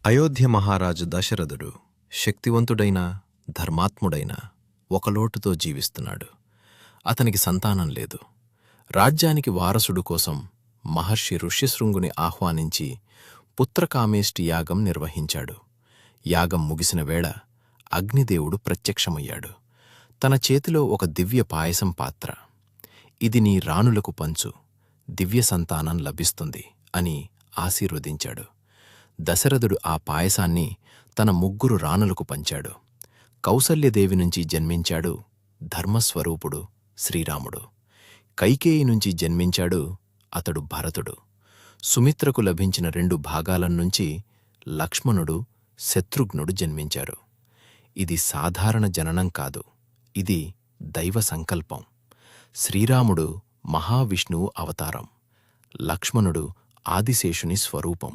అయోధ్య మహారాజు దశరథుడు శక్తివంతుడైన ధర్మాత్ముడైన ఒక లోటుతో జీవిస్తున్నాడు. అతనికి సంతానం లేదు. రాజ్యానికి వారసుడు కోసం మహర్షి ఋష్యశృంగుని ఆహ్వానించి పుత్రకామేష్టి యాగం నిర్వహించాడు. యాగం ముగిసిన వేళ అగ్నిదేవుడు ప్రత్యక్షమయ్యాడు. తన చేతిలో ఒక దివ్య పాయసం పాత్ర. ఇది నీ రాణులకు పంచు, దివ్య సంతానం లభిస్తుంది అని ఆశీర్వదించాడు. దశరథుడు ఆ పాయసాన్ని తన 3 రాణులకు పంచాడు. కౌసల్యదేవి నుంచి జన్మించాడు ధర్మస్వరూపుడు శ్రీరాముడు. కైకేయి నుంచి జన్మించాడు అతడు భరతుడు. సుమిత్రకు లభించిన 2 భాగాలనుంచి లక్ష్మణుడు శత్రుఘ్నుడు జన్మించారు. ఇది సాధారణ జననం కాదు, ఇది దైవ సంకల్పం. శ్రీరాముడు మహావిష్ణువు అవతారం, లక్ష్మణుడు ఆదిశేషుని స్వరూపం,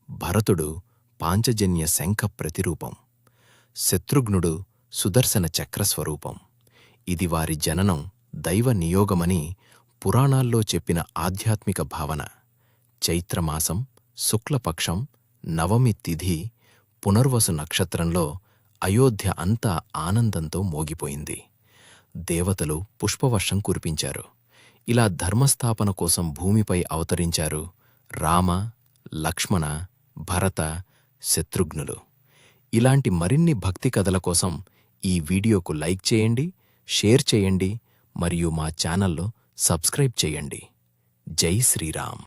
భరతుడు పాంచజన్య శంఖ ప్రతిరూపం, శత్రుఘ్నుడు సుదర్శన చక్రస్వరూపం. ఇది వారి జననం దైవ నియోగమని పురాణాల్లో చెప్పిన ఆధ్యాత్మిక భావన. చైత్రమాసం శుక్లపక్షం నవమి తిథి పునర్వసు నక్షత్రంలో అయోధ్య అంతా ఆనందంతో మోగిపోయింది. దేవతలు పుష్పవర్షం కురిపించారు. ఇలా ధర్మస్థాపన కోసం భూమిపై అవతరించారు రామ, లక్ష్మణ, భరత, శత్రుఘ్నులు. ఇలాంటి మరిన్ని భక్తి కథల కోసం ఈ వీడియోకు లైక్ చేయండి, షేర్ చేయండి మరియు మా ఛానల్లో సబ్స్క్రైబ్ చేయండి. జై శ్రీరామ్.